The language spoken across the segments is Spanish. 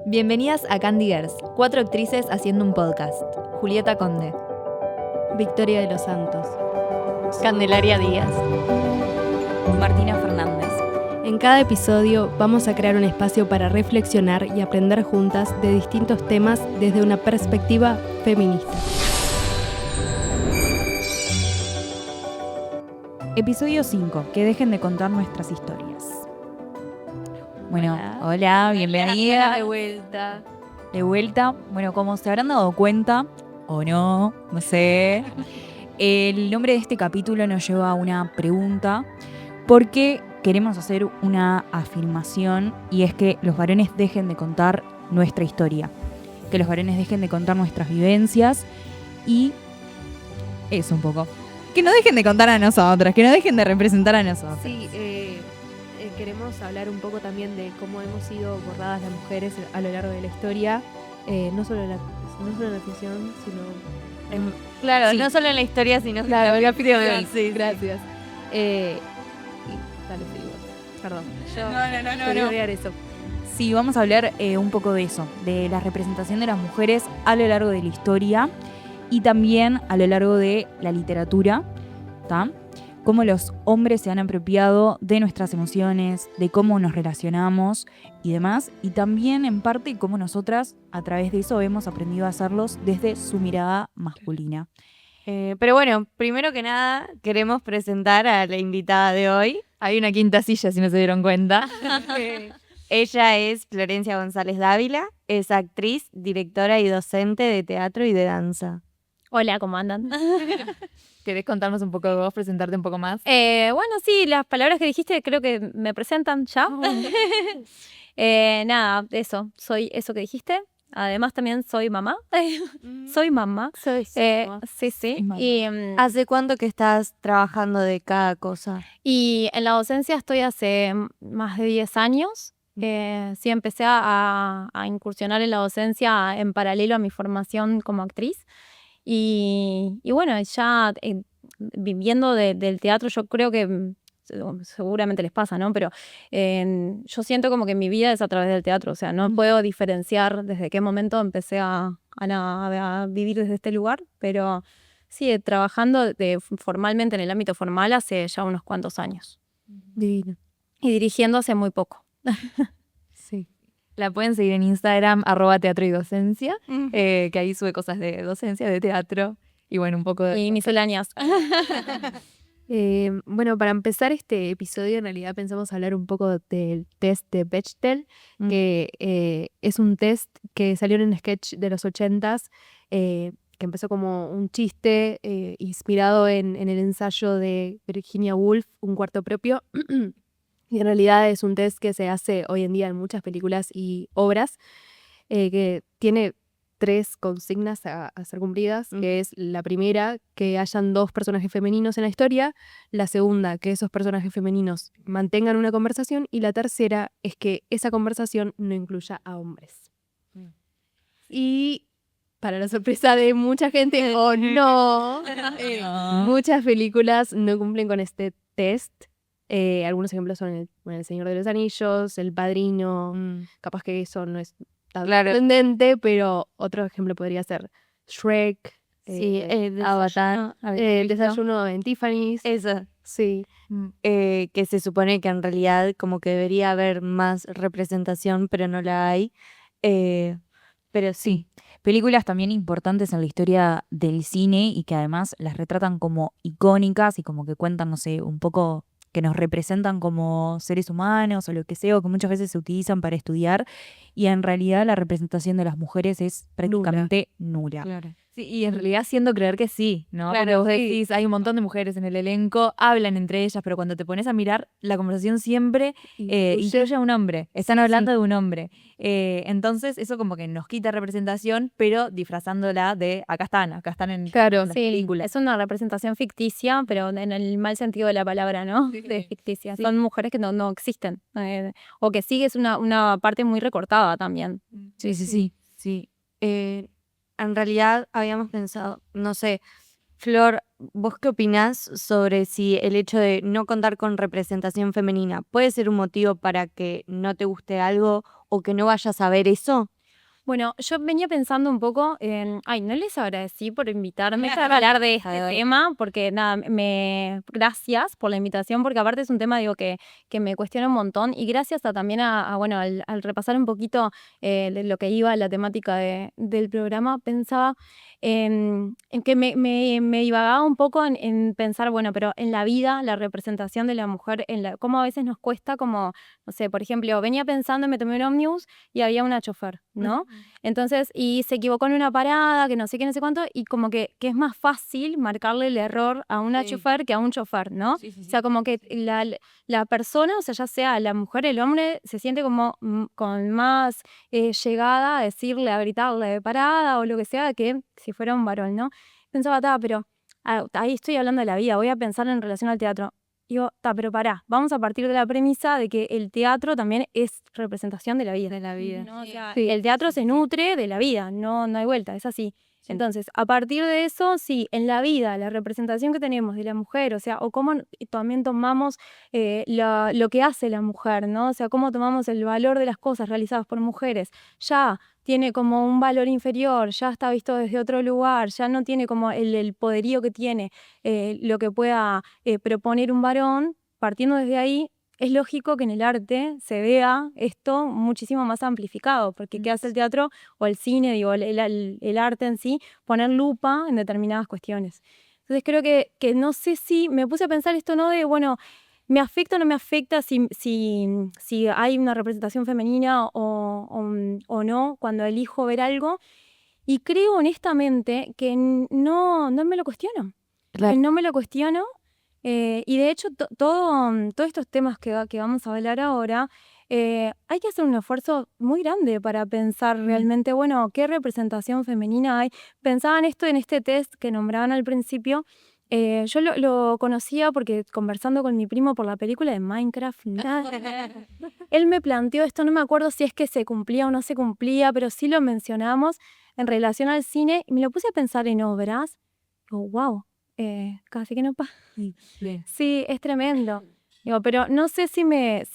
Bienvenidas a Candy Girls, 4 actrices haciendo un podcast. Julieta Conde, Victoria de los Santos, Candelaria Díaz, Martina Fernández. En cada episodio vamos a crear un espacio para reflexionar y aprender juntas de distintos temas desde una perspectiva feminista. Episodio 5, que dejen de contar nuestras historias. Bueno, hola, bienvenida. De vuelta. De vuelta. Bueno, como se habrán dado cuenta, o no sé, el nombre de este capítulo nos lleva a una pregunta, porque queremos hacer una afirmación, y es que los varones dejen de contar nuestra historia, que los varones dejen de contar nuestras vivencias, y eso un poco. Que nos dejen de contar a nosotras, que nos dejen de representar a nosotros. Sí, queremos hablar un poco también de cómo hemos sido borradas las mujeres a lo largo de la historia, no solo en la ficción, sino... Claro, Sí. no solo en la historia, sino Claro, en el capítulo de hoy. sí, gracias. Dale, seguimos. Perdón. No. Quería agregar eso. Sí, vamos a hablar un poco de eso, de la representación de las mujeres a lo largo de la historia y también a lo largo de la literatura, ¿tá? Cómo los hombres se han apropiado de nuestras emociones, de cómo nos relacionamos y demás, y también en parte cómo nosotras a través de eso hemos aprendido a hacerlos desde su mirada masculina. Pero bueno, primero que nada, queremos presentar a la invitada de hoy. Hay una quinta silla si no se dieron cuenta. Ella es Florencia González Dávila, es actriz, directora y docente de teatro y de danza. Hola, ¿cómo andan? ¿Querés contarnos un poco de vos, presentarte un poco más? Bueno, sí, las palabras que dijiste creo que me presentan ya. Nada, eso, soy eso que dijiste. Además también soy mamá. Soy mamá. Sí. Es mamá. ¿Hace cuánto que estás trabajando de cada cosa? Y en la docencia estoy hace más de 10 años. Sí, empecé a incursionar en la docencia en paralelo a mi formación como actriz. Y bueno, ya viviendo del teatro, yo creo que seguramente les pasa, ¿no? Pero yo siento como que mi vida es a través del teatro. O sea, no puedo diferenciar desde qué momento empecé a vivir desde este lugar, pero sí, trabajando formalmente en el ámbito formal hace ya unos cuantos años. Divino. Y dirigiendo hace muy poco. Sí. La pueden seguir en Instagram, @teatro y docencia, que ahí sube cosas de docencia, de teatro, y bueno, un poco de... Y misceláneas. Bueno, para empezar este episodio, en realidad pensamos hablar un poco del test de Bechdel, que es un test que salió en un sketch de los 80s, que empezó como un chiste inspirado en el ensayo de Virginia Woolf, Un cuarto propio. Y en realidad es un test que se hace hoy en día en muchas películas y obras, que tiene 3 consignas a ser cumplidas, que es la primera, que hayan 2 personajes femeninos en la historia; la segunda, que esos personajes femeninos mantengan una conversación; y la tercera es que esa conversación no incluya a hombres. Y para la sorpresa de mucha gente, o no, muchas películas no cumplen con este test. Algunos ejemplos son el Señor de los Anillos, El Padrino, capaz que eso no es tan sorprendente, pero otro ejemplo podría ser Shrek, Avatar, El desayuno en Tiffany's. Esa. Sí. Que se supone que en realidad como que debería haber más representación, pero no la hay. Pero sí. Películas también importantes en la historia del cine y que además las retratan como icónicas y como que cuentan, no sé, un poco que nos representan como seres humanos o lo que sea, o que muchas veces se utilizan para estudiar, y en realidad la representación de las mujeres es prácticamente nula. Claro. Sí, y en realidad haciendo creer que sí, ¿no? Claro, Porque vos sí. decís, hay un montón de mujeres en el elenco, hablan entre ellas, pero cuando te pones a mirar, la conversación siempre incluye a un hombre. Están hablando de un hombre. Entonces, eso como que nos quita representación, pero disfrazándola de acá están en Claro, las Sí, películas. es una representación ficticia, pero en el mal sentido de la palabra, ¿no? De ficticia. Sí. Son mujeres que no existen. O que sí es una parte muy recortada también. Sí. En realidad habíamos pensado, no sé, Flor, ¿vos qué opinás sobre si el hecho de no contar con representación femenina puede ser un motivo para que no te guste algo o que no vayas a ver eso? Bueno, yo venía pensando un poco en... Ay, no les agradecí por invitarme a hablar de este tema, porque nada, gracias por la invitación, porque aparte es un tema, digo, que me cuestiona un montón, y gracias también bueno, al repasar un poquito de lo que iba la temática del programa, pensaba en que me divagaba un poco en pensar, bueno, pero en la vida, la representación de la mujer, cómo a veces nos cuesta como, no sé, por ejemplo, venía pensando, me tomé un ómnibus y había una chofer, ¿no? Entonces, y se equivocó en una parada, que no sé qué, no sé cuánto, y como que es más fácil marcarle el error a una chofer que a un chofer, ¿no? O sea, como que la persona, o sea, ya sea la mujer, el hombre, se siente como con más llegada a decirle, a gritarle de parada o lo que sea, que si fuera un varón, ¿no? Pensaba, pero ahí estoy hablando de la vida, voy a pensar en relación al teatro. Digo, pero pará, vamos a partir de la premisa de que el teatro también es representación de la vida. De la vida. ¿No? O sea, Sí. el teatro se nutre de la vida, no hay vuelta, es así. Entonces, a partir de eso, sí, en la vida, la representación que tenemos de la mujer, o sea, o cómo también tomamos lo que hace la mujer, ¿no? O sea, cómo tomamos el valor de las cosas realizadas por mujeres, ya tiene como un valor inferior, ya está visto desde otro lugar, ya no tiene como el poderío que tiene lo que pueda proponer un varón. Partiendo desde ahí, es lógico que en el arte se vea esto muchísimo más amplificado, porque ¿qué hace el teatro o el cine, digo, el arte en sí? Poner lupa en determinadas cuestiones. Entonces creo que no sé si me puse a pensar esto, ¿no? De, bueno, ¿me afecta o no me afecta si hay una representación femenina o no cuando elijo ver algo? Y creo honestamente que no me lo cuestiono. No me lo cuestiono. Y de hecho, todos estos temas que vamos a hablar ahora, hay que hacer un esfuerzo muy grande para pensar realmente, bueno, qué representación femenina hay. Pensaba en esto en este test que nombraban al principio. Yo lo conocía porque conversando con mi primo por la película de Minecraft, él me planteó esto, no me acuerdo si es que se cumplía o no se cumplía, pero sí lo mencionamos en relación al cine y me lo puse a pensar en obras. Oh, wow. Casi que no pasa. Sí, es tremendo. Digo, pero no sé si me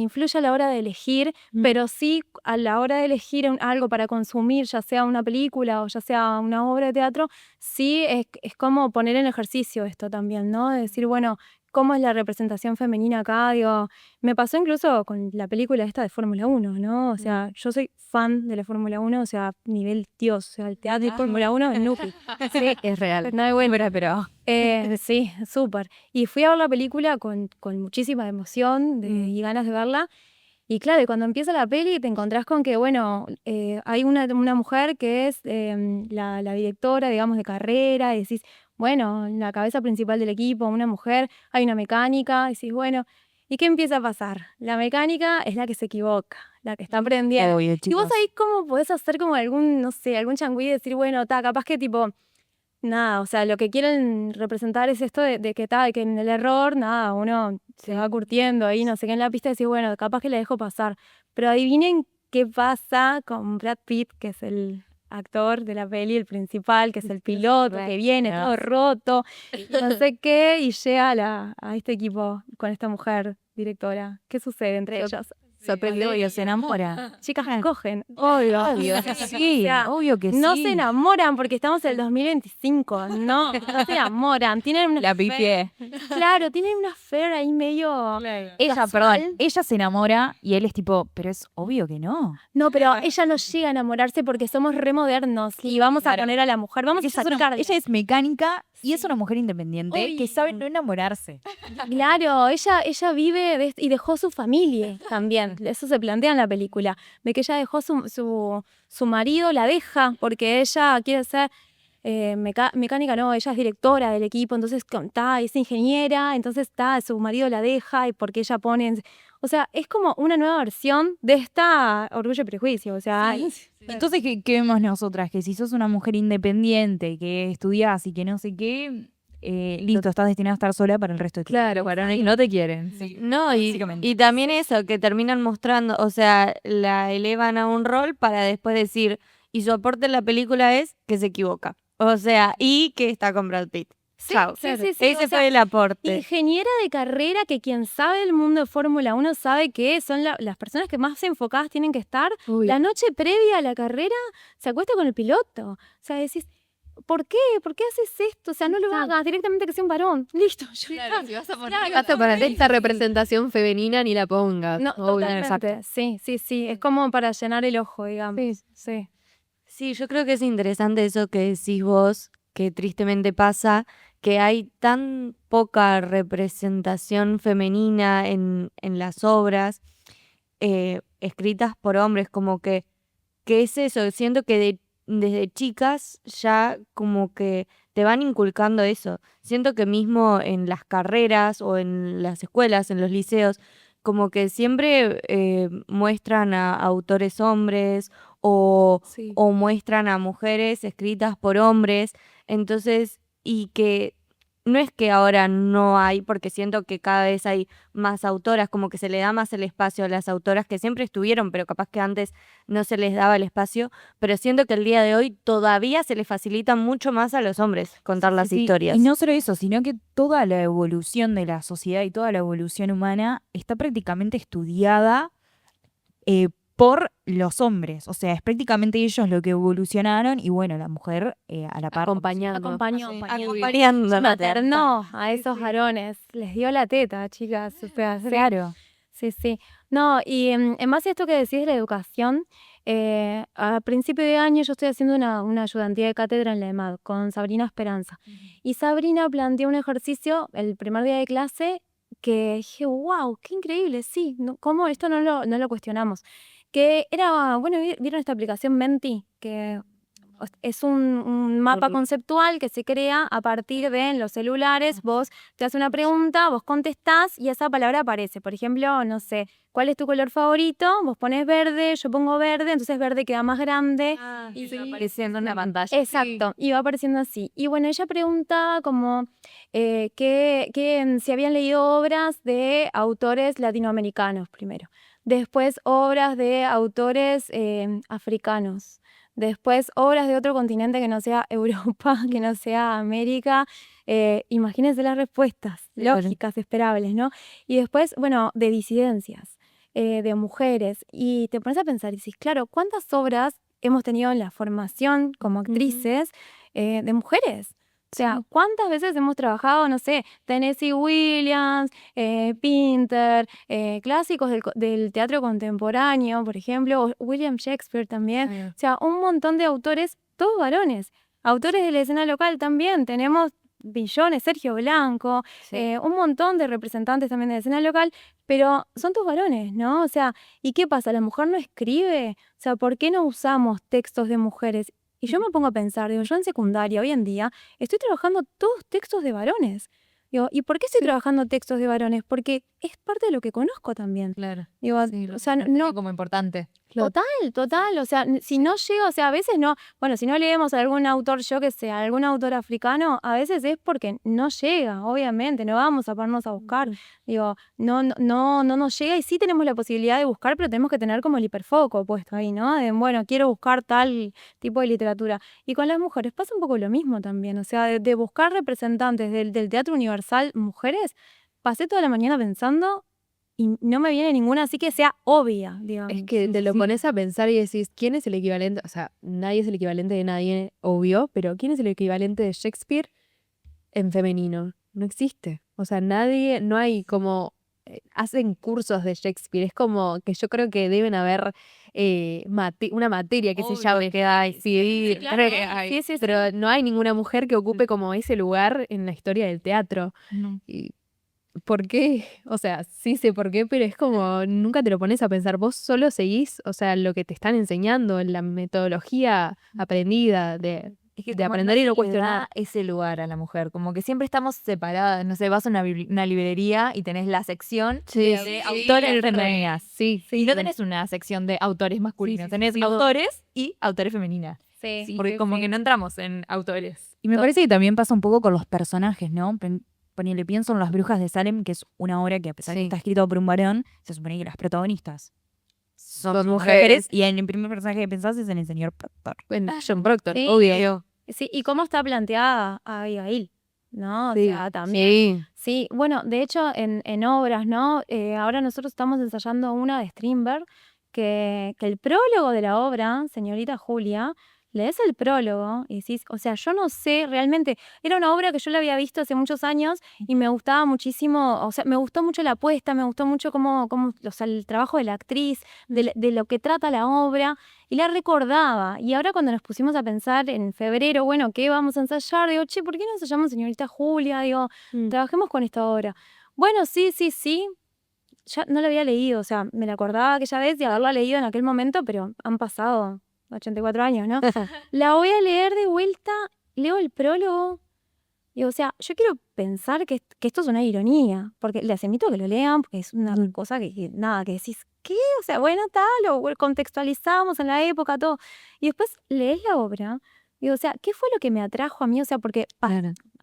influye a la hora de elegir, pero sí a la hora de elegir algo para consumir, ya sea una película o ya sea una obra de teatro, sí es como poner en ejercicio esto también, ¿no? De decir, bueno, ¿cómo es la representación femenina acá? Digo, me pasó incluso con la película esta de Fórmula 1, ¿no? O sea, yo soy fan de la Fórmula 1, o sea, nivel Dios, o sea, el teatro de Fórmula 1 es Nuki. Sí, Es real. no hay vuelta. Pero Sí, súper. Y fui a ver la película con muchísima emoción y ganas de verla. Y claro, y cuando empieza la peli te encontrás con que, bueno, hay una mujer que es la directora, digamos, de carrera, y decís, bueno, la cabeza principal del equipo, una mujer, hay una mecánica, y decís, bueno, ¿y qué empieza a pasar? La mecánica es la que se equivoca, la que está aprendiendo. obvio, Y chicos. vos ahí cómo podés hacer como no sé, algún changüí y decir, bueno, capaz que tipo... Nada, o sea, lo que quieren representar es esto de que en el error, nada, uno se va curtiendo ahí, no sé qué en la pista y decís, bueno, capaz que le dejo pasar. Pero adivinen qué pasa con Brad Pitt, que es el actor de la peli, el principal, que es el piloto, que viene todo roto, no sé qué, y llega a este equipo con esta mujer directora. ¿Qué sucede entre ellos? sorprendió y se enamora. Chicas, cogen, obvio. Sí, O sea, obvio que no sí. se enamoran porque estamos en el 2025, no se enamoran, tienen una La pifié. claro, tienen una affair ahí medio Ella, casual. perdón, ella se enamora y él es tipo, pero es obvio que no. No, pero ella no llega a enamorarse porque somos re modernos y vamos a poner a la mujer, vamos a Ella es, una- sacar. ella es mecánica y es una mujer independiente Obvio. que sabe no enamorarse. Claro, ella vive y dejó su familia también. Eso se plantea en la película, de que ella dejó su marido, la deja porque ella quiere ser mecánica, no, ella es directora del equipo, entonces es ingeniera, entonces su marido la deja y porque ella pone... O sea, es como una nueva versión de esta Orgullo y Prejuicio, o sea... Entonces, ¿qué vemos nosotras? Que si sos una mujer independiente, que estudiás y que no sé qué, listo, estás destinada a estar sola para el resto de tu vida. Claro, varones no te quieren. No, Básicamente. y también eso, que terminan mostrando, o sea, la elevan a un rol para después decir, y su aporte en la película es que se equivoca. O sea, y que está con Brad Pitt. Sí, Chao. sí, sí, sí, Ese o sea, fue el aporte. ingeniera de carrera que quien sabe del mundo de Fórmula 1 sabe que son las personas que más enfocadas tienen que estar. Obvio. La noche previa a la carrera se acuesta con el piloto. O sea, decís, ¿por qué? ¿Por qué haces esto? O sea, no lo hagas directamente que sea un varón. Listo. Si vas a poner Hasta para esta representación femenina ni la pongas. No, obvio. totalmente. Sí, sí, sí. Es como para llenar el ojo, digamos. Sí. Sí, yo creo que es interesante eso que decís vos, que tristemente pasa, que hay tan poca representación femenina en las obras escritas por hombres, como que es eso, siento que desde chicas ya como que te van inculcando eso. Siento que mismo en las carreras o en las escuelas, en los liceos, como que siempre muestran a autores hombres o, Sí. o muestran a mujeres escritas por hombres. Entonces, y que no es que ahora no hay, porque siento que cada vez hay más autoras, como que se le da más el espacio a las autoras que siempre estuvieron, pero capaz que antes no se les daba el espacio, pero siento que el día de hoy todavía se les facilita mucho más a los hombres contar las Sí, historias. y no solo eso, sino que toda la evolución de la sociedad y toda la evolución humana está prácticamente estudiada por los hombres. O sea, es prácticamente ellos lo que evolucionaron y bueno, la mujer a la par. Acompañando. Acompañando. Maternó a esos varones. Les dio la teta, chicas. O sea, Claro. Sí, sí. No, y en base a esto que decís de la educación, a principio de año yo estoy haciendo una ayudantía de cátedra en la EMAD con Sabrina Esperanza. Y Sabrina planteó un ejercicio el primer día de clase que dije, wow, qué increíble, sí, ¿cómo esto no lo cuestionamos? Que era, bueno, ¿vieron esta aplicación Menti? Que es un mapa conceptual que se crea a partir de en los celulares, vos te haces una pregunta, vos contestás y esa palabra aparece. Por ejemplo, no sé, ¿cuál es tu color favorito? Vos pones verde, yo pongo verde, entonces verde queda más grande. Y sí, apareciendo en la pantalla. Exacto, y va apareciendo así. Y bueno, ella preguntaba como si habían leído obras de autores latinoamericanos primero, después obras de autores africanos, después obras de otro continente que no sea Europa, que no sea América. Imagínense las respuestas lógicas, esperables, ¿no? Y después, bueno, de disidencias, de mujeres. Y te pones a pensar y dices, claro, ¿cuántas obras hemos tenido en la formación como actrices de mujeres? O sea, ¿cuántas veces hemos trabajado, no sé, Tennessee Williams, Pinter, clásicos del teatro contemporáneo, por ejemplo, o William Shakespeare también? O sea, un montón de autores, todos varones. Autores de la escena local también. Tenemos billones, Sergio Blanco, un montón de representantes también de la escena local, pero son todos varones, ¿no? O sea, ¿y qué pasa? ¿La mujer no escribe? O sea, ¿por qué no usamos textos de mujeres? Y yo me pongo a pensar, digo, yo en secundaria, hoy en día, estoy trabajando todos textos de varones. Digo, ¿y por qué estoy trabajando textos de varones? Porque es parte de lo que conozco también. Claro. Digo, o sea, no, Como importante. Total, o sea, si no llego, o sea, a veces no, bueno, si no leemos a algún autor, yo que sé, algún autor africano, a veces es porque no llega, obviamente, no vamos a ponernos a buscar, digo, no nos llega y sí tenemos la posibilidad de buscar, pero tenemos que tener como el hiperfoco puesto ahí, ¿no? De, bueno, quiero buscar tal tipo de literatura. Y con las mujeres pasa un poco lo mismo también, o sea, de buscar representantes del teatro universal, mujeres, pasé toda la mañana pensando y no me viene ninguna así que sea obvia, digamos. Es que te lo pones a pensar y decís, ¿quién es el equivalente? O sea, nadie es el equivalente de nadie, obvio, pero ¿quién es el equivalente de Shakespeare en femenino? No existe. O sea, nadie, no hay como, hacen cursos de Shakespeare. Es como que yo creo que deben haber una materia que se llame. que hay. Sí, claro, creo que hay. sí. Pero no hay ninguna mujer que ocupe como ese lugar en la historia del teatro. Y ¿por qué? O sea, sí sé por qué, pero es como nunca te lo pones a pensar. Vos solo seguís, o sea, lo que te están enseñando, la metodología aprendida de aprender y no cuestionar. Ese lugar a la mujer, como que siempre estamos separadas, no sé, vas a una librería y tenés la sección de autores femeninas. Sí, Y no tenés una sección de autores masculinos, tenés autores y autores femeninas. Sí, Porque como que no entramos en autores. Y me parece que también pasa un poco con los personajes, ¿no? Ponele, pienso en Las Brujas de Salem, que es una obra que a pesar de que está escrito por un varón, se supone que las protagonistas son mujeres. Y en el primer personaje que pensás es en el señor Proctor. Bueno, John Proctor, Sí. obvio. Sí, ¿y cómo está planteada Abigail? ¿no? O Sí, sea, también. sí. Sí, bueno, de hecho, en obras, ¿no? Ahora nosotros estamos ensayando una de Strindberg, que el prólogo de la obra, señorita Julia, lees el prólogo y decís, o sea, yo no sé, realmente, era una obra que yo la había visto hace muchos años y me gustaba muchísimo, o sea, me gustó mucho la apuesta, me gustó mucho o sea, el trabajo de la actriz, de lo que trata la obra, y la recordaba. Y ahora cuando nos pusimos a pensar en febrero, bueno, ¿qué vamos a ensayar? Digo, che, ¿por qué no ensayamos señorita Julia? Digo, trabajemos con esta obra. Bueno, sí, ya no la había leído, o sea, me la acordaba aquella vez de haberla leído en aquel momento, pero han pasado 84 años, ¿no? La voy a leer de vuelta, leo el prólogo, y o sea, yo quiero pensar que esto es una ironía, porque les invito a que lo lean, porque es una cosa nada, que decís, ¿qué? O sea, bueno, tal, lo contextualizamos en la época, todo. Y después lees la obra, y o sea, ¿qué fue lo que me atrajo a mí? O sea, porque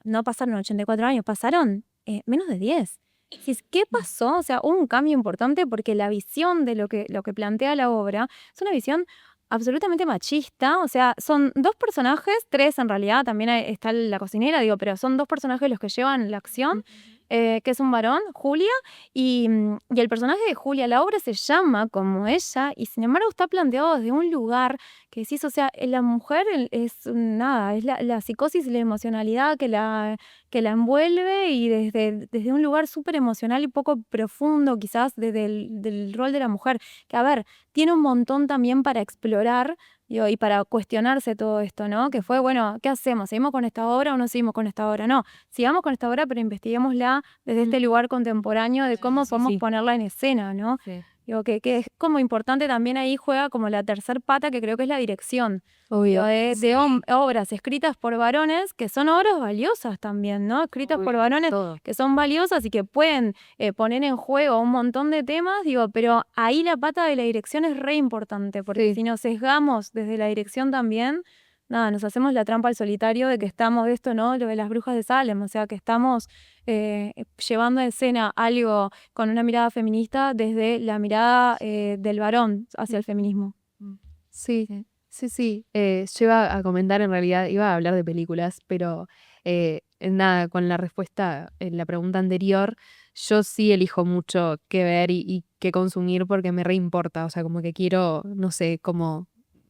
no pasaron 84 años, pasaron menos de 10. Decís, ¿qué pasó? O sea, hubo un cambio importante porque la visión de lo que plantea la obra es una visión absolutamente machista. O sea, son 2 personajes, 3 en realidad, también está la cocinera, digo, pero son 2 personajes los que llevan la acción, que es un varón, Julia, y el personaje de Julia, la obra se llama como ella, y sin embargo está planteado desde un lugar que decís, o sea, la mujer es nada, es la psicosis y la emocionalidad que la envuelve, y desde un lugar súper emocional y poco profundo, quizás desde del rol de la mujer, que a ver, tiene un montón también para explorar, digo, y para cuestionarse todo esto, ¿no? Que fue, bueno, ¿qué hacemos? ¿Seguimos con esta obra o no seguimos con esta obra? No, sigamos con esta obra, pero investiguémosla desde este lugar contemporáneo de cómo podemos ponerla en escena, ¿no? Sí. Digo, que es como importante también ahí juega como la tercer pata, que creo que es la dirección. Obvio. De obras escritas por varones, que son obras valiosas también, ¿no? Escritas por varones Todo. que son valiosas y que pueden poner en juego un montón de temas, digo, pero ahí la pata de la dirección es re importante, porque si nos sesgamos desde la dirección también, nada, nos hacemos la trampa al solitario de que estamos de esto, ¿no? Lo de las brujas de Salem, o sea, que estamos llevando a escena algo con una mirada feminista desde la mirada del varón hacia el feminismo. Sí. Yo iba a comentar, en realidad, iba a hablar de películas, pero nada, con la respuesta en la pregunta anterior, yo sí elijo mucho qué ver y qué consumir porque me reimporta, o sea, como que quiero, no sé, como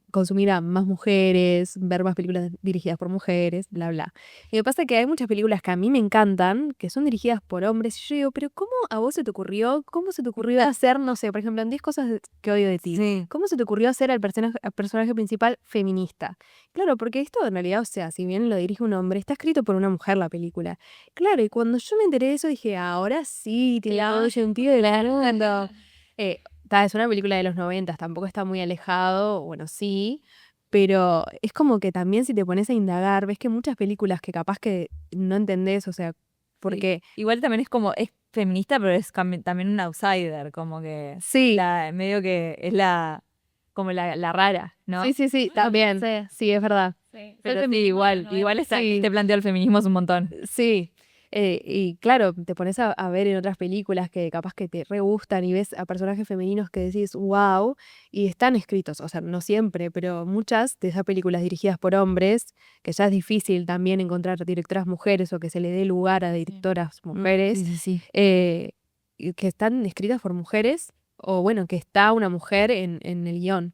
consumir a más mujeres, ver más películas dirigidas por mujeres, bla, bla. Y me pasa que hay muchas películas que a mí me encantan, que son dirigidas por hombres, y yo digo, pero ¿cómo a vos se te ocurrió? ¿Cómo se te ocurrió hacer, no sé, por ejemplo, en 10 cosas que odio de ti? Sí. ¿Cómo se te ocurrió hacer al personaje principal feminista? Claro, porque esto en realidad, o sea, si bien lo dirige un hombre, está escrito por una mujer la película. Claro, y cuando yo me enteré de eso dije, ahora sí, tiene todo sentido, claro. Es una película de los 90, tampoco está muy alejado, bueno, sí, pero es como que también si te pones a indagar, ves que muchas películas que capaz que no entendés, o sea, porque Igual también es como, es feminista, pero es también un outsider, como que sí, medio que es como la rara, ¿no? sí, también, sí, es verdad. Pero sí, igual Sí. te plantea el feminismo es un montón. Sí, y claro, te pones a ver en otras películas que capaz que te re gustan y ves a personajes femeninos que decís, wow, y están escritos, o sea, no siempre, pero muchas de esas películas dirigidas por hombres, que ya es difícil también encontrar directoras mujeres o que se le dé lugar a directoras mujeres, Sí. y que están escritas por mujeres, o bueno, que está una mujer en el guión.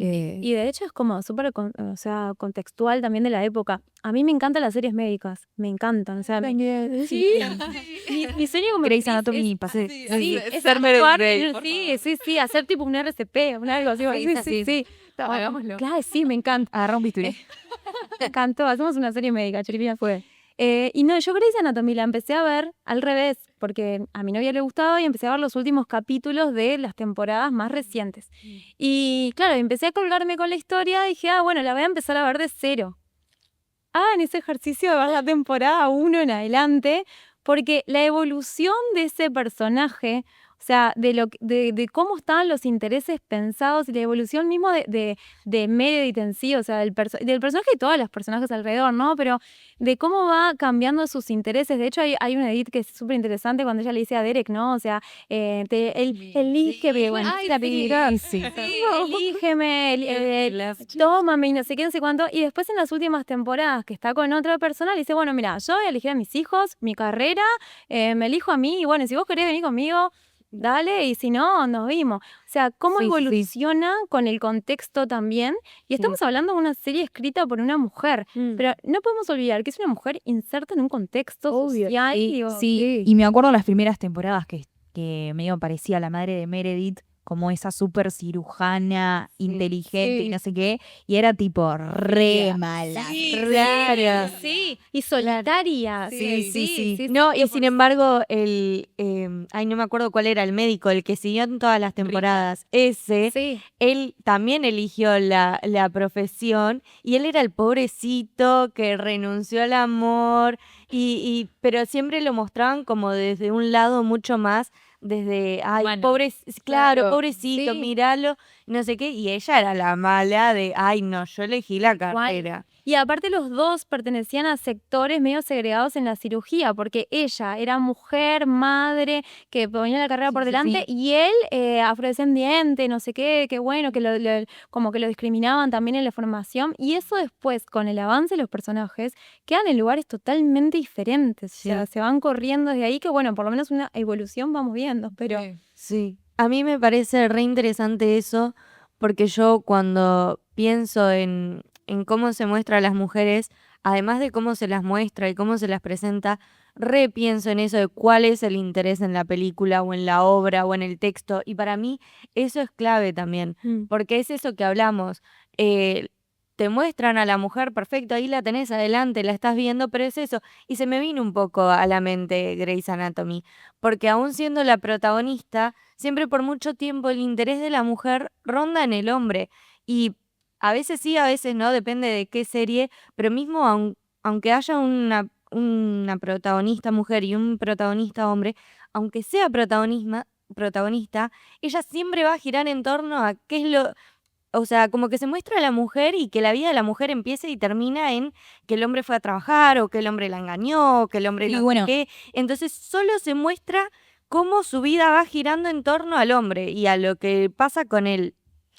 Y de hecho es como súper o sea, contextual también de la época. A mí me encantan las series médicas, me encantan. O sea, sí. Mi sueño como Grey's actriz Anatomy, es- pasé. Sí, es es ser Meredith actuar, Grey, sí, hacer tipo un RCP, un algo así. Sí. Hagámoslo. Claro, sí, me encanta. Agarra un bisturí. Me encantó, hacemos una serie médica, Chiripina fue. Y no, yo Grey's Anatomy la empecé a ver al revés, porque a mi novia le gustaba y empecé a ver los últimos capítulos de las temporadas más recientes. Y claro, empecé a colgarme con la historia y dije, bueno, la voy a empezar a ver de cero. En ese ejercicio de ver la temporada 1 en adelante, porque la evolución de ese personaje, O sea, de cómo estaban los intereses pensados y la evolución mismo de Meredith en sí, o sea, del personaje y todos los personajes alrededor, ¿no? Pero de cómo va cambiando sus intereses. De hecho, hay una edit que es súper interesante cuando ella le dice a Derek, ¿no? O sea, él elige, bueno, elígeme, tómame y no sé qué, no sé cuánto. Y después en las últimas temporadas que está con otra persona, le dice, bueno, mira, yo voy a elegir a mis hijos, mi carrera, me elijo a mí, y bueno, si vos querés venir conmigo, dale, y si no, nos vimos. O sea, cómo evoluciona con el contexto también. Y estamos hablando de una serie escrita por una mujer, pero no podemos olvidar que es una mujer inserta en un contexto social. Sí, y me acuerdo las primeras temporadas que medio parecía la madre de Meredith, como esa súper cirujana, inteligente y no sé qué, y era tipo re mala, rara. Sí, y solitaria. Sí. No, y sin embargo, no me acuerdo cuál era el médico, el que siguió en todas las temporadas, él también eligió la profesión y él era el pobrecito que renunció al amor, pero siempre lo mostraban como desde un lado mucho más desde, pobrecito, míralo, no sé qué, y ella era la mala de, no, yo elegí la carrera. Y aparte los dos pertenecían a sectores medio segregados en la cirugía, porque ella era mujer, madre, que ponía la carrera por delante, y él, afrodescendiente, no sé qué, qué bueno, que como que lo discriminaban también en la formación, y eso después, con el avance de los personajes, quedan en lugares totalmente diferentes, o sea, se van corriendo desde ahí, que bueno, por lo menos una evolución vamos viendo, pero... Sí, a mí me parece re interesante eso, porque yo cuando pienso en cómo se muestra a las mujeres, además de cómo se las muestra y cómo se las presenta, repienso en eso de cuál es el interés en la película o en la obra o en el texto. Y para mí eso es clave también, porque es eso que hablamos. Te muestran a la mujer, perfecto, ahí la tenés adelante, la estás viendo, pero es eso. Y se me vino un poco a la mente Grey's Anatomy, porque aún siendo la protagonista, siempre por mucho tiempo el interés de la mujer ronda en el hombre. Y a veces sí, a veces no, depende de qué serie, pero mismo aunque haya una protagonista mujer y un protagonista hombre, aunque sea protagonista, ella siempre va a girar en torno a qué es lo... O sea, como que se muestra a la mujer y que la vida de la mujer empieza y termina en que el hombre fue a trabajar o que el hombre la engañó o que el hombre qué. Entonces solo se muestra cómo su vida va girando en torno al hombre y a lo que pasa con él.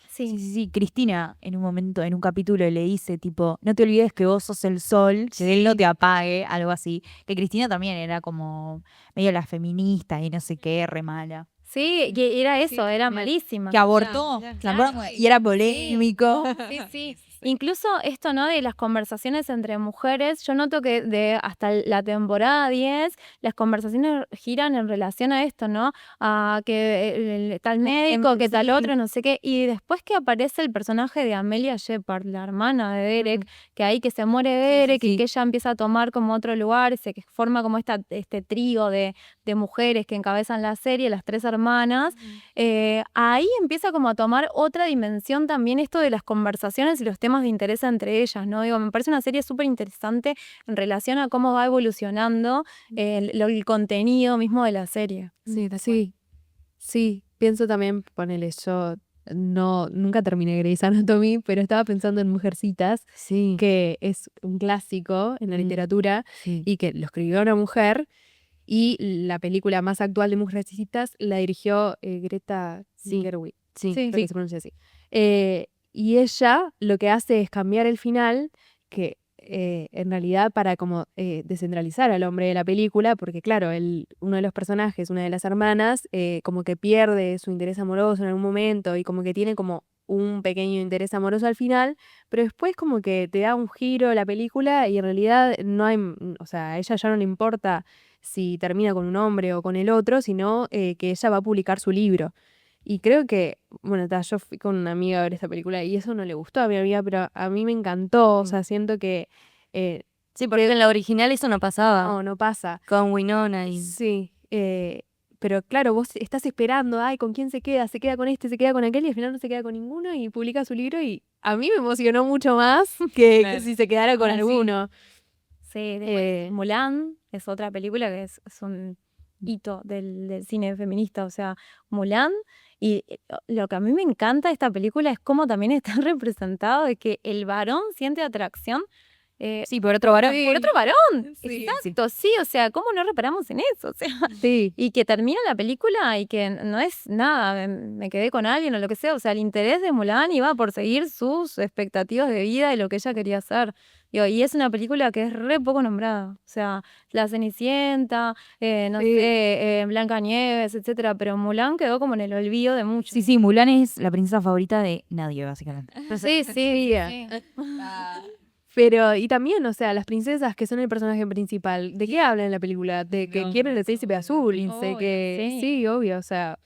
Sí. Cristina en un momento, en un capítulo le dice tipo, no te olvides que vos sos el sol, que él no te apague, algo así. Que Cristina también era como medio la feminista y no sé qué, re mala. Sí, y era eso, era malísima. Que abortó, y era polémico. Sí. Incluso esto, ¿no? De las conversaciones entre mujeres, yo noto que hasta la temporada 10, las conversaciones giran en relación a esto, ¿no? A que tal médico, que tal otro, no sé qué. Y después que aparece el personaje de Amelia Shepard, la hermana de Derek, que ahí que se muere Derek y que ella empieza a tomar como otro lugar, que forma como este trío de mujeres que encabezan la serie, las tres hermanas. Ahí empieza como a tomar otra dimensión también esto de las conversaciones y los temas de interés entre ellas, ¿no? Digo, me parece una serie súper interesante en relación a cómo va evolucionando el contenido mismo de la serie. Sí, pienso también, ponele, yo nunca terminé Grey's Anatomy, pero estaba pensando en Mujercitas, que es un clásico en la literatura y que lo escribió una mujer, y la película más actual de Mujercitas la dirigió Greta Gerwig. Creo que se pronuncia así. Y ella lo que hace es cambiar el final, que en realidad para como descentralizar al hombre de la película, porque claro, uno de los personajes, una de las hermanas, como que pierde su interés amoroso en algún momento y como que tiene como un pequeño interés amoroso al final, pero después como que te da un giro la película y en realidad no hay, o sea, a ella ya no le importa si termina con un hombre o con el otro, sino que ella va a publicar su libro. Y creo que, bueno, yo fui con una amiga a ver esta película y eso no le gustó a mi amiga, pero a mí me encantó, o sea, siento que... sí, porque en la original eso no pasaba. No pasa. Con Winona y... Sí, pero claro, vos estás esperando, ¿con quién se queda? Se queda con este, se queda con aquel y al final no se queda con ninguno y publica su libro y a mí me emocionó mucho más que si se quedara con alguno. Sí, Mulan es otra película que es hito del cine feminista, o sea, Mulan. Y lo que a mí me encanta de esta película es cómo también está representado de que el varón siente atracción Sí, por otro varón. por otro varón. Sí, Exacto, sí, o sea, ¿cómo no reparamos en eso? O sea, Sí. y que termina la película y que no es nada, me quedé con alguien o lo que sea. O sea, el interés de Mulan iba por seguir sus expectativas de vida y lo que ella quería hacer. Digo, y es una película que es re poco nombrada. O sea, La Cenicienta, no sé, Blancanieves, etcétera. Pero Mulan quedó como en el olvido de muchos. Sí, Mulan es la princesa favorita de nadie, básicamente. Sí, sí. Pero, y también, o sea, las princesas que son el personaje principal, ¿de qué hablan en la película? De que quieren el príncipe azul, de que sí, obvio, o sea,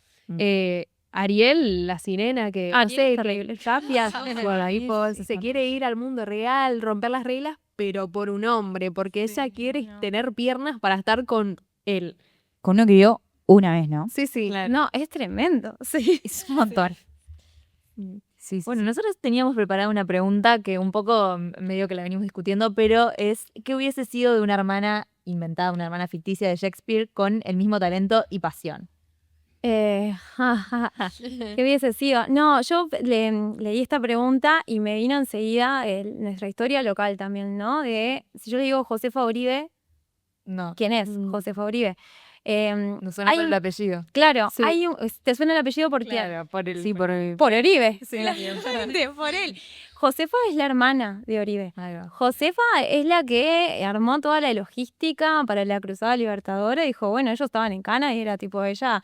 Ariel, la sirena que no Ariel sé, es terrible. bueno, ahí se quiere ir al mundo real, romper las reglas, pero por un hombre, porque ella quiere tener piernas para estar con él. Con uno que vio una vez, ¿no? Sí, sí. No, es tremendo. Sí. Es un montón. Sí, Bueno, nosotros teníamos preparada una pregunta que un poco medio que la venimos discutiendo, pero es ¿qué hubiese sido de una hermana inventada, una hermana ficticia de Shakespeare con el mismo talento y pasión? ¿Qué hubiese sido? No, yo leí esta pregunta y me vino enseguida nuestra historia local también, ¿no? Si yo le digo Josefa Uribe, No, ¿quién es Josefa Uribe? no suena hay por un- el apellido. Claro, Sí. ¿te suena el apellido por quién? Claro, por el... Sí, por el... Por Uribe. Sí, Claramente, por él. Josefa es la hermana de Uribe. ahí va. Josefa es la que armó toda la logística para la Cruzada Libertadora. Dijo, bueno, ellos estaban en Cana y era tipo ella,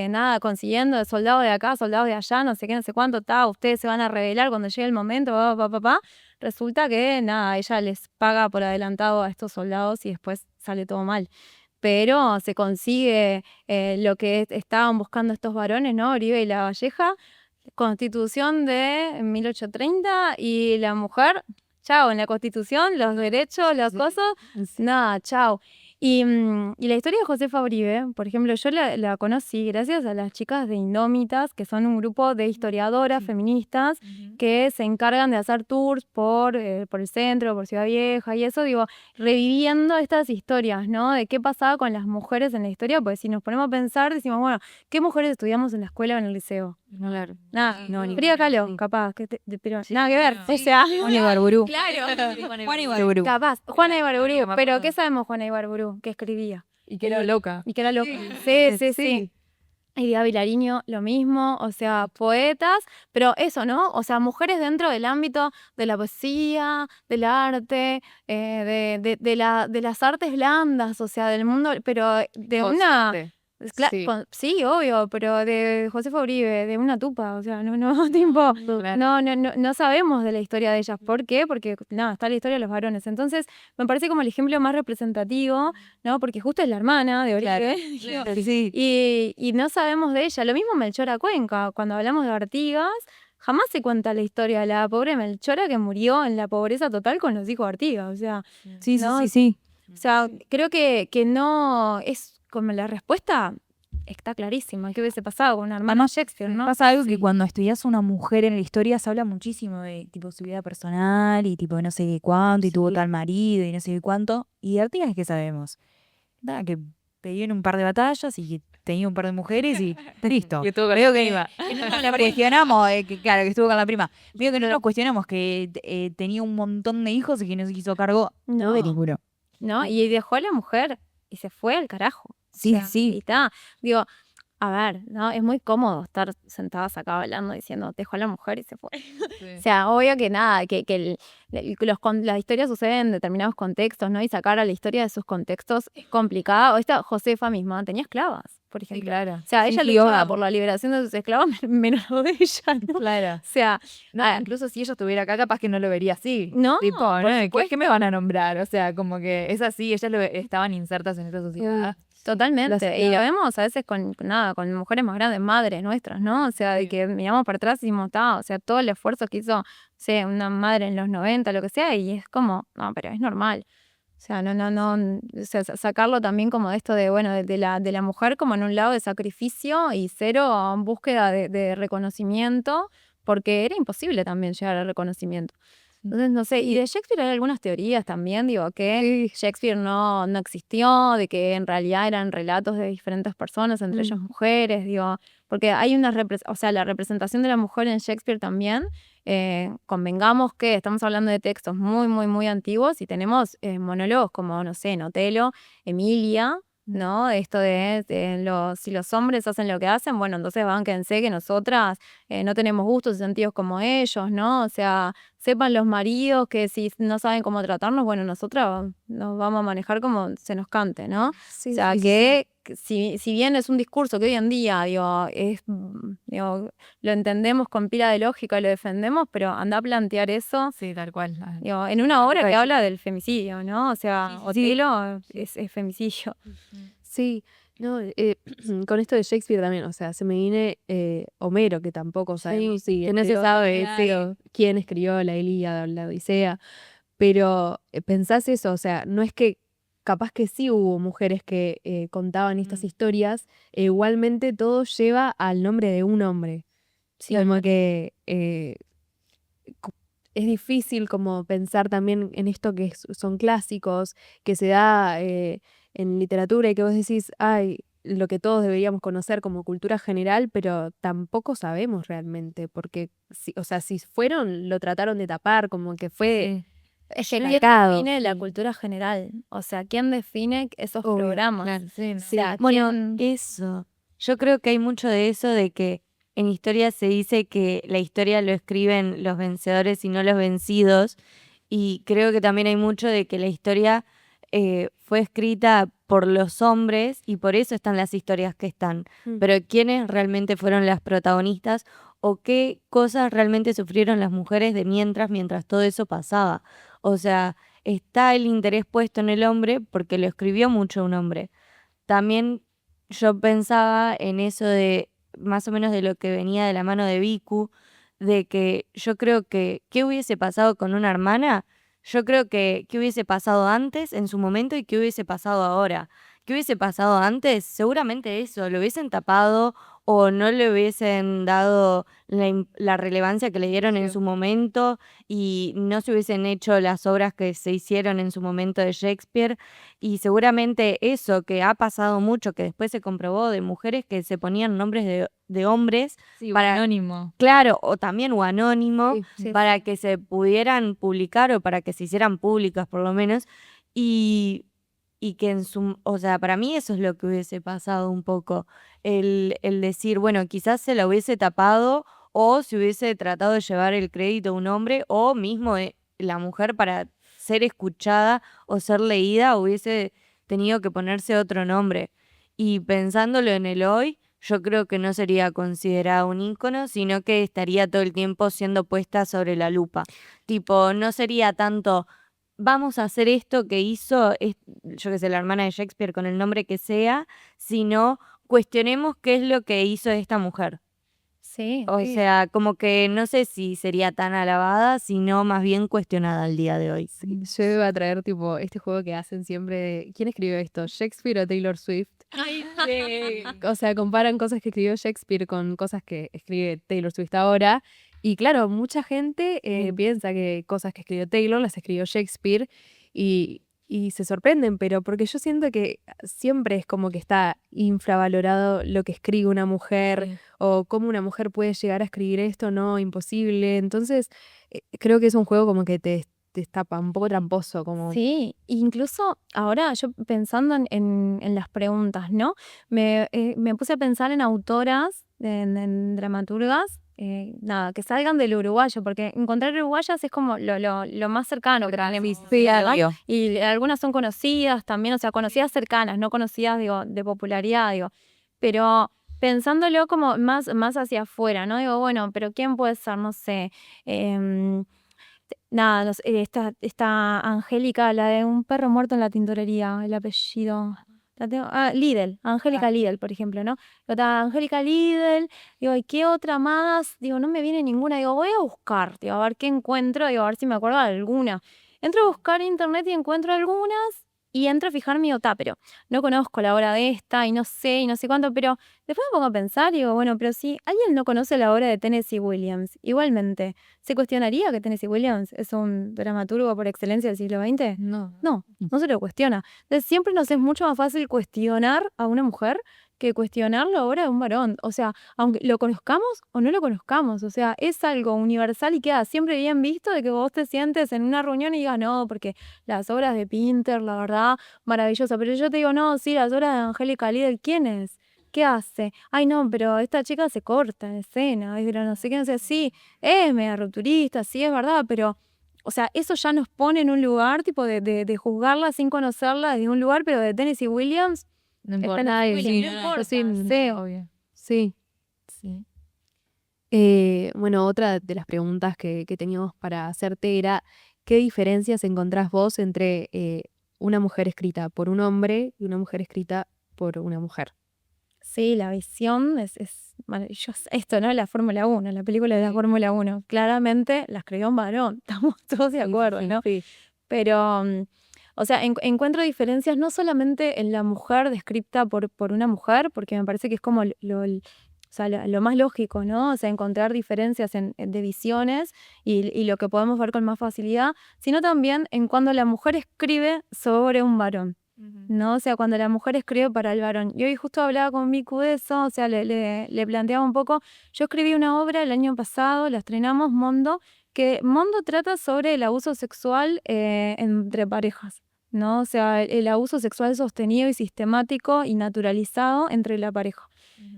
nada, consiguiendo soldados de acá, soldados de allá, no sé qué, no sé cuánto, ustedes se van a rebelar cuando llegue el momento, pa. Resulta que, nada, ella les paga por adelantado a estos soldados y después sale todo mal. Pero se consigue lo que estaban buscando estos varones, ¿no? Uribe y La Valleja, Constitución de 1830 y la mujer, chao, en la Constitución, los derechos, las cosas, nada, chao. Y la historia de Josefa Uribe, por ejemplo, yo la conocí gracias a las chicas de Indómitas, que son un grupo de historiadoras feministas que se encargan de hacer tours por el centro, por Ciudad Vieja y eso, digo, reviviendo estas historias, ¿no? De qué pasaba con las mujeres en la historia, porque si nos ponemos a pensar, decimos, bueno, ¿qué mujeres estudiamos en la escuela o en el liceo? Claro. Nada, No, ni- Frida Kahlo, sí. capaz, pero nada que ver, o sea, Juan Ibarburú. claro, Juan Ibarburú. capaz, Juana Ibarburú, me pero acuerdo. ¿qué sabemos Juana Ibarburú? Que escribía Y que era loca. y que era loca. Sí. Idea Vilariño, lo mismo, o sea, poetas, pero eso, ¿no? O sea, mujeres dentro del ámbito de la poesía, del arte, de las artes blandas, o sea, del mundo, pero de una... Sí, obvio, pero de Josefa Uribe, de una tupa, o sea, tipo, no sabemos de la historia de ellas. ¿Por qué? Porque, no, está la historia de los varones. Entonces, me parece como el ejemplo más representativo, ¿no? Porque justo es la hermana de Uribe. Claro. Sí. Y no sabemos de ella. Lo mismo Melchora Cuenca. Cuando hablamos de Artigas, jamás se cuenta la historia de la pobre Melchora que murió en la pobreza total con los hijos de Artigas. O sea, Sí, no, sí. o sea, creo que no es como la respuesta está clarísima. ¿Qué hubiese pasado con una hermana Además, Shakespeare, no? Pasa algo que cuando estudias una mujer en la historia se habla muchísimo de tipo su vida personal y tipo no sé qué cuánto y tuvo tal marido y no sé qué cuánto. Y de Artigas, ¿qué sabemos? Nada, que peleó en un par de batallas y que tenía un par de mujeres y listo. Que estuvo con Veo la que prima. que no nos la cuestionamos, que claro, que estuvo con la prima. Veo que no nos cuestionamos que tenía un montón de hijos y que no se hizo cargo No. de ninguno. ¿No? Y dejó a la mujer y se fue al carajo. Sí, O sea, sí. Y está. Digo, a ver, ¿no? Es muy cómodo estar sentadas acá hablando diciendo, dejó a la mujer y se fue. O sea, obvio que nada, que las historias suceden en determinados contextos, ¿no? Y sacar a la historia de sus contextos es complicado. O esta Josefa misma tenía esclavas, por Sí, ejemplo. claro. O sea, Sí, ella sí, luchaba obvio. por la liberación de sus esclavos, menos lo de ella, ¿no? Claro. O sea, No, incluso si ella estuviera acá, capaz que no lo vería así. No, Tipo, por ¿no? supuesto. ¿Qué me van a nombrar? O sea, como que es así, ellas estaban insertas en esa sociedad. totalmente. Y lo vemos a veces con mujeres más grandes, madres nuestras, ¿no? O sea, de que miramos para atrás y decimos, o sea, todo el esfuerzo que hizo, una madre en los 90, lo que sea, y es como, no, pero es normal. O sea, o sea, sacarlo también como de esto de, bueno, de la mujer como en un lado de sacrificio y cero búsqueda de reconocimiento, porque era imposible también llegar al reconocimiento. Entonces, no sé, y de Shakespeare hay algunas teorías también, digo, que Shakespeare no existió, de que en realidad eran relatos de diferentes personas, entre ellas mujeres, digo, porque hay una o sea, la representación de la mujer en Shakespeare también, convengamos que estamos hablando de textos muy, muy, muy antiguos y tenemos monólogos como, no sé, en Otelo, Emilia, ¿no? Esto si los hombres hacen lo que hacen, bueno, entonces bánquense que nosotras no tenemos gustos y sentidos como ellos, ¿no? O sea, sepan los maridos que si no saben cómo tratarnos, bueno, nosotras nos vamos a manejar como se nos cante, ¿no? Sí, o sea, sí, que si bien es un discurso que hoy en día, digo, lo entendemos con pila de lógica y lo defendemos, pero anda a plantear eso. Sí, tal cual. Digo, en una obra que habla del femicidio, ¿no? O sea, Otelo es femicidio. Sí, no, con esto de Shakespeare también, o sea, se me viene Homero, que tampoco sabemos que no se sabe, quién escribió la Ilíada o la Odisea, pero pensás eso, o sea, no es que capaz que sí hubo mujeres que contaban estas historias, igualmente todo lleva al nombre de un hombre. Sí. Como que es difícil como pensar también en esto que son clásicos, que se da en literatura y que vos decís, ay, lo que todos deberíamos conocer como cultura general, pero tampoco sabemos realmente, porque, o sea, si fueron, lo trataron de tapar, como que fue... Es que ¿quién marcado. define la cultura general? O sea, ¿quién define esos Obvio, programas? claro. Sí, O sea, Bueno, ¿quién- eso. Yo creo que hay mucho de eso, de que en historia se dice que la historia lo escriben los vencedores y no los vencidos. Y creo que también hay mucho de que la historia fue escrita por los hombres y por eso están las historias que están. Pero ¿quiénes realmente fueron las protagonistas o qué cosas realmente sufrieron las mujeres de mientras todo eso pasaba? O sea, está el interés puesto en el hombre porque lo escribió mucho un hombre. También yo pensaba en eso de más o menos de lo que venía de la mano de Vicu, de que yo creo que ¿qué hubiese pasado con una hermana? Yo creo que ¿qué hubiese pasado antes en su momento y qué hubiese pasado ahora? ¿Qué hubiese pasado antes? Seguramente eso, lo hubiesen tapado o no le hubiesen dado la relevancia que le dieron en su momento y no se hubiesen hecho las obras que se hicieron en su momento de Shakespeare. Y seguramente eso que ha pasado mucho, que después se comprobó de mujeres que se ponían nombres de hombres, Sí, para- anónimo. claro, o también o anónimo, Sí. para que se pudieran publicar o para que se hicieran públicas por lo menos. Y que o sea, para mí eso es lo que hubiese pasado un poco, el decir, bueno, quizás se la hubiese tapado o se hubiese tratado de llevar el crédito a un hombre o mismo la mujer para ser escuchada o ser leída hubiese tenido que ponerse otro nombre. Y pensándolo en el hoy, yo creo que no sería considerada un ícono, sino que estaría todo el tiempo siendo puesta sobre la lupa. Tipo, no sería tanto, vamos a hacer esto que hizo, yo que sé, la hermana de Shakespeare con el nombre que sea, sino cuestionemos qué es lo que hizo esta mujer. Sí. O sea, como que no sé si sería tan alabada, sino más bien cuestionada al día de hoy. Yo iba a traer tipo este juego que hacen siempre de, ¿quién escribió esto? ¿Shakespeare o Taylor Swift? O sea, comparan cosas que escribió Shakespeare con cosas que escribe Taylor Swift ahora. Y claro, mucha gente piensa que cosas que escribió Taylor las escribió Shakespeare y se sorprenden, pero porque yo siento que siempre es como que está infravalorado lo que escribe una mujer o cómo una mujer puede llegar a escribir esto, no, imposible. Entonces, creo que es un juego como que te destapa, un poco tramposo, como... Sí, incluso ahora yo pensando en las preguntas, ¿no? Me puse a pensar en autoras, en dramaturgas, nada, que salgan del uruguayo, porque encontrar uruguayas es como lo más cercano que tenemos. Sí, ¿verdad? obvio. Y algunas son conocidas también, o sea, conocidas cercanas, no conocidas, digo, de popularidad, digo. Pero pensándolo como más hacia afuera, ¿no? Digo, bueno, pero ¿quién puede ser? No sé. Nada, no sé, esta Angélica, la de un perro muerto en la tintorería, el apellido. Lidl, Angélica Lidl, por ejemplo, ¿no? Está Angélica Lidl, digo, ¿y qué otra más? Digo, no me viene ninguna, digo, voy a buscar, digo, a ver qué encuentro, digo, a ver si me acuerdo de alguna. Entro a buscar en internet y encuentro algunas y entro a fijarme y digo, pero no conozco la obra de esta y no sé cuánto, pero después me pongo a pensar y digo, bueno, pero si alguien no conoce la obra de Tennessee Williams, igualmente, ¿se cuestionaría que Tennessee Williams es un dramaturgo por excelencia del siglo XX? No. No se lo cuestiona. Entonces siempre nos es mucho más fácil cuestionar a una mujer que cuestionar la obra de un varón. O sea, aunque lo conozcamos o no lo conozcamos, o sea, es algo universal y queda siempre bien visto de que vos te sientes en una reunión y digas, no, porque las obras de Pinter, la verdad, maravillosa. Pero yo te digo, no, sí, las obras de Angélica Lidl, ¿quién es? ¿Qué hace? Ay, no, pero esta chica se corta en escena, pero no sé qué, no sé, sí, es media rupturista, sí, es verdad, pero, o sea, eso ya nos pone en un lugar, tipo, de juzgarla sin conocerla desde un lugar, pero de Tennessee Williams, No está importa. en Tennessee Williams, no importa, sí. Obvio. Sí. Sí. Bueno, otra de las preguntas que teníamos para hacerte era, ¿qué diferencias encontrás vos entre una mujer escrita por un hombre y una mujer escrita por una mujer? Sí, la visión es maravillosa. Esto, ¿no? La Fórmula 1, la película de la Fórmula 1. Claramente la escribió un varón, estamos todos de acuerdo, ¿no? Sí. Pero, o sea, encuentro diferencias no solamente en la mujer descrita por una mujer, porque me parece que es como o sea, lo más lógico, ¿no? O sea, encontrar diferencias de visiones y lo que podemos ver con más facilidad, sino también en cuando la mujer escribe sobre un varón. ¿No? O sea, cuando la mujer escribe para el varón. Y hoy justo hablaba con Miku de eso, o sea, le planteaba un poco. Yo escribí una obra el año pasado, la estrenamos, Mondo, que Mondo trata sobre el abuso sexual entre parejas, ¿no? O sea, el abuso sexual sostenido y sistemático y naturalizado entre la pareja.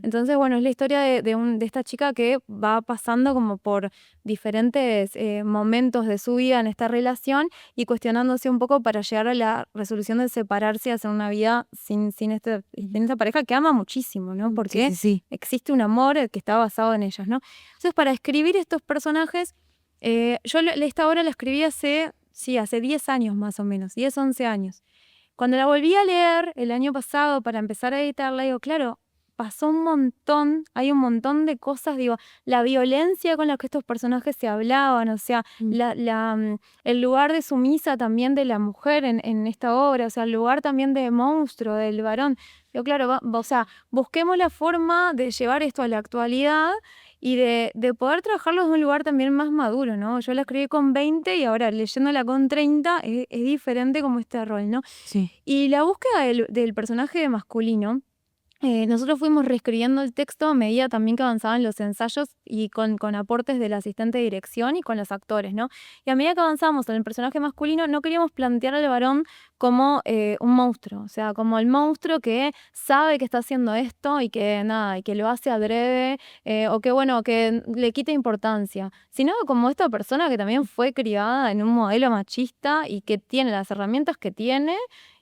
Entonces, bueno, es la historia de esta chica que va pasando como por diferentes momentos de su vida en esta relación y cuestionándose un poco para llegar a la resolución de separarse y hacer una vida sin esta pareja que ama muchísimo, ¿no? Porque Sí. existe un amor que está basado en ellas, ¿no? Entonces, para escribir estos personajes, yo esta obra la escribí hace 10 años más o menos, 10, 11 años. Cuando la volví a leer el año pasado para empezar a editarla, digo, claro, pasó un montón, hay un montón de cosas, digo, la violencia con la que estos personajes se hablaban, o sea, el lugar de sumisa también de la mujer en esta obra, o sea, el lugar también de monstruo del varón. Digo, claro, o sea, busquemos la forma de llevar esto a la actualidad y de poder trabajarlo desde un lugar también más maduro, ¿no? Yo la escribí con 20 y ahora leyéndola con 30 es diferente como este rol, ¿no? Sí. Y la búsqueda del personaje masculino, nosotros fuimos reescribiendo el texto a medida también que avanzaban los ensayos y con aportes del asistente de dirección y con los actores, ¿no? Y a medida que avanzamos en el personaje masculino, no queríamos plantear al varón como un monstruo, o sea, como el monstruo que sabe que está haciendo esto y que nada, y que lo hace adrede, o que bueno, que le quita importancia, sino como esta persona que también fue criada en un modelo machista y que tiene las herramientas que tiene.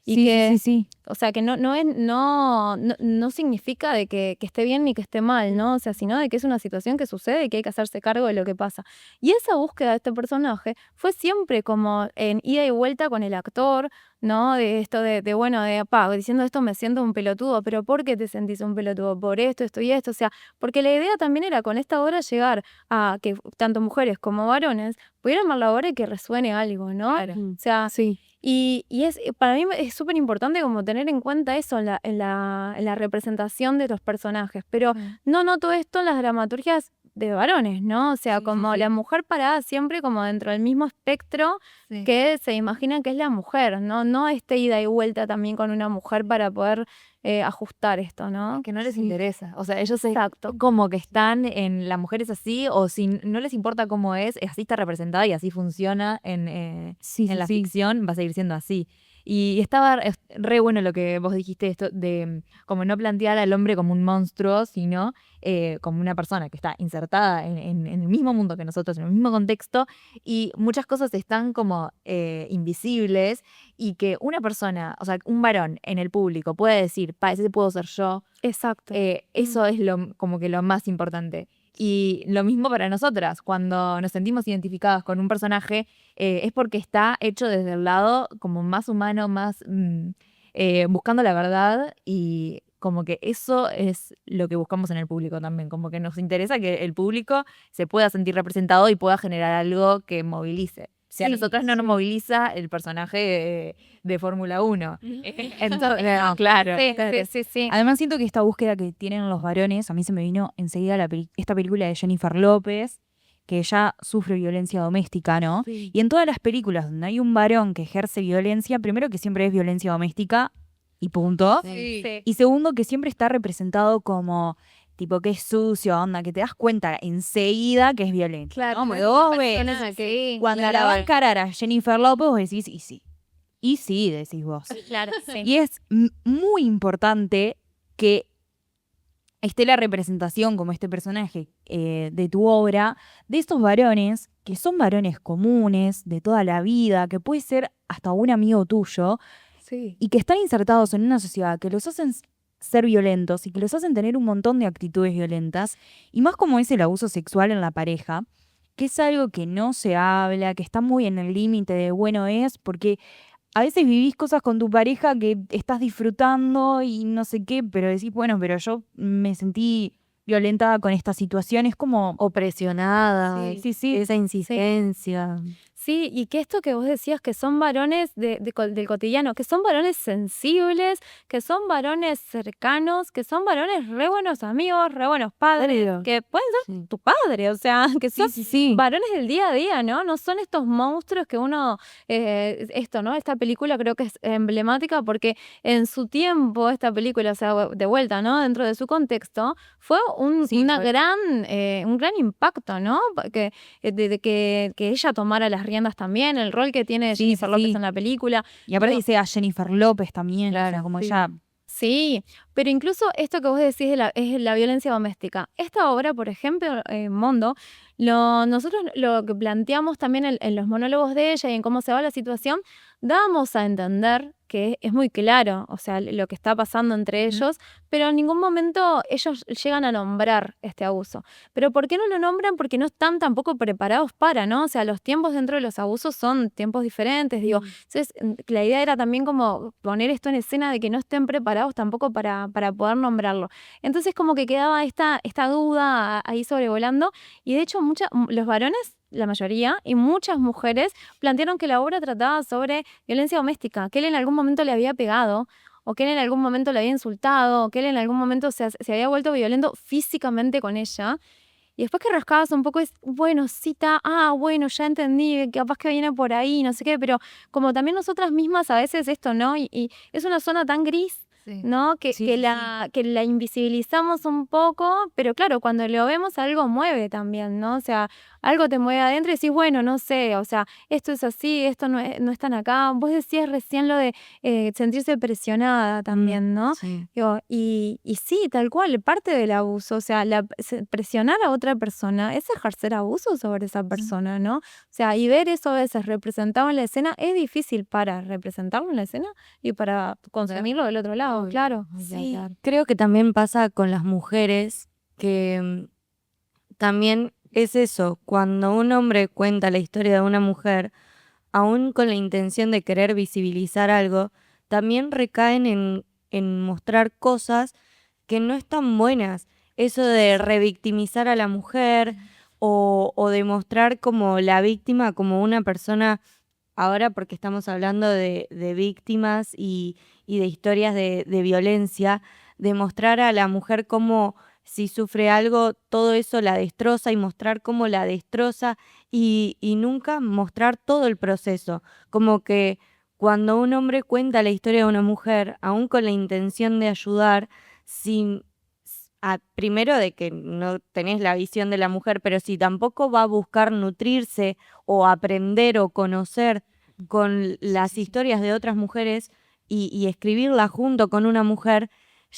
Y Sí. o sea, que no significa de que esté bien ni que esté mal, ¿no? O sea, sino de que es una situación que sucede y que hay que hacerse cargo de lo que pasa. Y esa búsqueda de este personaje fue siempre como en ida y vuelta con el actor, ¿no? De esto diciendo esto me siento un pelotudo, pero ¿por qué te sentís un pelotudo? Por esto y esto, o sea, porque la idea también era con esta obra llegar a que tanto mujeres como varones pudieran ver la obra y que resuene algo, ¿no? Claro. O sea, Sí. y para mí es súper importante como tener en cuenta eso en la representación de los personajes, pero no noto esto en las dramaturgias de varones, ¿no? O sea, como la mujer parada siempre como dentro del mismo espectro que se imagina que es la mujer, ¿no? No esta ida y vuelta también con una mujer para poder ajustar esto, ¿no? Que no les interesa. O sea, ellos Exacto. como que están en la mujer es así, o si no les importa cómo es, así está representada y así funciona en la ficción, va a seguir siendo así. Y estaba re bueno lo que vos dijiste, esto de como no plantear al hombre como un monstruo, sino como una persona que está insertada en el mismo mundo que nosotros, en el mismo contexto, y muchas cosas están como invisibles, y que una persona, o sea, un varón en el público puede decir, ese puedo ser yo. Exacto. Eso es como que lo más importante. Y lo mismo para nosotras, cuando nos sentimos identificadas con un personaje, es porque está hecho desde el lado como más humano, más buscando la verdad, y como que eso es lo que buscamos en el público también, como que nos interesa que el público se pueda sentir representado y pueda generar algo que movilice. Si a nosotros no nos moviliza el personaje de Fórmula 1. Entonces, no, claro. Sí. Además siento que esta búsqueda que tienen los varones, a mí se me vino enseguida esta película de Jennifer López, que ella sufre violencia doméstica, ¿no? Sí. Y en todas las películas donde hay un varón que ejerce violencia, primero que siempre es violencia doméstica y punto. Sí. Y segundo que siempre está representado como tipo que es sucio, onda, que te das cuenta enseguida que es violento. Claro. ¿no? Porque vos ves, Sí, cuando claro. la va a encarar a Jennifer López, vos decís, y sí. Y sí, decís vos. claro, sí. Y es muy importante que esté la representación como este personaje de tu obra, de estos varones, que son varones comunes, de toda la vida, que puede ser hasta un amigo tuyo, Sí. y que están insertados en una sociedad que los hacen ser violentos y que los hacen tener un montón de actitudes violentas, y más como es el abuso sexual en la pareja, que es algo que no se habla, que está muy en el límite de bueno es, porque a veces vivís cosas con tu pareja que estás disfrutando y no sé qué, pero decís, bueno, pero yo me sentí violentada con esta situación, es como... O presionada. Sí. Esa insistencia. Sí, y que esto que vos decías, que son varones del cotidiano, que son varones sensibles, que son varones cercanos, que son varones re buenos amigos, re buenos padres, Claro. que pueden ser Sí. tu padre, o sea, que son Sí. varones del día a día, ¿no? No son estos monstruos que uno, ¿no? Esta película creo que es emblemática porque en su tiempo, esta película, o sea, de vuelta, ¿no? Dentro de su contexto, fue un gran impacto, ¿no? De que ella tomara las riendas también, el rol que tiene Jennifer López en la película. Y aparte dice a Jennifer López también, Claro, o sea, como sí. ella... Sí, pero incluso esto que vos decís es la violencia doméstica. Esta obra, por ejemplo, Mondo, nosotros lo que planteamos también en los monólogos de ella y en cómo se va la situación, dábamos a entender que es muy claro, o sea, lo que está pasando entre ellos, pero en ningún momento ellos llegan a nombrar este abuso. ¿Pero por qué no lo nombran? Porque no están tampoco preparados para, ¿no? O sea, los tiempos dentro de los abusos son tiempos diferentes, digo. Entonces, la idea era también como poner esto en escena de que no estén preparados tampoco para poder nombrarlo. Entonces, como que quedaba esta duda ahí sobrevolando, y de hecho los varones, la mayoría, y muchas mujeres plantearon que la obra trataba sobre violencia doméstica, que él en algún momento le había pegado, o que él en algún momento le había insultado, o que él en algún momento se había vuelto violento físicamente con ella. Y después que rascabas un poco es, bueno, bueno, ya entendí, capaz que viene por ahí, no sé qué, pero como también nosotras mismas a veces esto, ¿no? Y es una zona tan gris, ¿no? Que la invisibilizamos un poco, pero claro, cuando lo vemos algo mueve también, ¿no? O sea, algo te mueve adentro y decís, bueno, no sé, o sea, esto es así, esto no es tan acá. Vos decías recién lo de sentirse presionada también, ¿no? Sí. Digo, y sí, tal cual, parte del abuso, o sea, presionar a otra persona es ejercer abuso sobre esa persona, ¿no? O sea, y ver eso a veces representado en la escena es difícil para representarlo en la escena y para consumirlo del otro lado, Obvio. claro. Sí, creo que también pasa con las mujeres que también es eso, cuando un hombre cuenta la historia de una mujer, aún con la intención de querer visibilizar algo, también recaen en mostrar cosas que no están buenas. Eso de revictimizar a la mujer o de mostrar como la víctima como una persona, ahora porque estamos hablando de víctimas y de historias de violencia, de mostrar a la mujer como si sufre algo, todo eso la destroza y mostrar cómo la destroza y nunca mostrar todo el proceso. Como que cuando un hombre cuenta la historia de una mujer, aún con la intención de ayudar, primero de que no tenés la visión de la mujer, pero si tampoco va a buscar nutrirse o aprender o conocer con las historias de otras mujeres y escribirla junto con una mujer,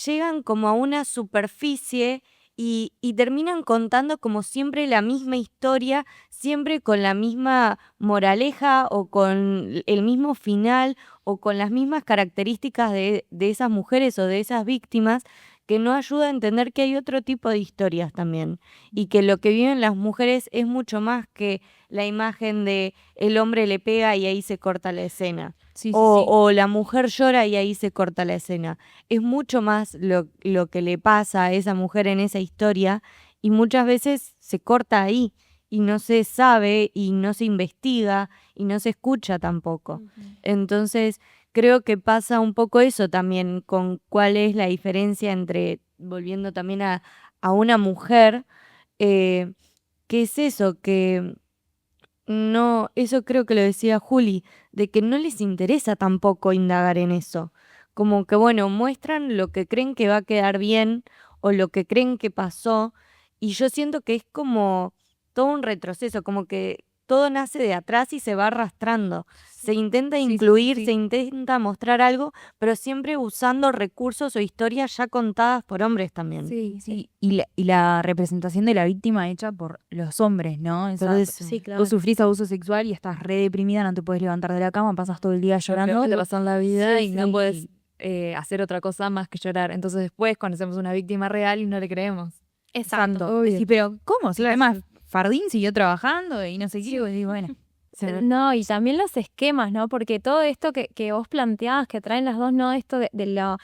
llegan como a una superficie y terminan contando como siempre la misma historia, siempre con la misma moraleja o con el mismo final o con las mismas características de esas mujeres o de esas víctimas, que no ayuda a entender que hay otro tipo de historias también y que lo que viven las mujeres es mucho más que la imagen de el hombre le pega y ahí se corta la escena. O la mujer llora y ahí se corta la escena. Es mucho más lo que le pasa a esa mujer en esa historia y muchas veces se corta ahí y no se sabe y no se investiga y no se escucha tampoco. Entonces creo que pasa un poco eso también con cuál es la diferencia entre, volviendo también a una mujer, ¿qué es eso? Que no, eso creo que lo decía Juli, de que no les interesa tampoco indagar en eso. Como que, bueno, muestran lo que creen que va a quedar bien o lo que creen que pasó, y yo siento que es como todo un retroceso, como que todo nace de atrás y se va arrastrando. Se intenta incluir, se intenta mostrar algo, pero siempre usando recursos o historias ya contadas por hombres también. Sí. Y la representación de la víctima hecha por los hombres, ¿no? Sí, claro. Vos sufrís abuso sexual y estás re deprimida, no te puedes levantar de la cama, pasas todo el día llorando. Te pasan la vida y no sí. puedes hacer otra cosa más que llorar. Entonces después conocemos una víctima real y no le creemos. Exacto. Sí, pero ¿cómo? Además, Fardín siguió trabajando y no sé qué. Y bueno. No, y también los esquemas, ¿no? Porque todo esto que vos planteabas, que traen las dos, ¿no? Esto de la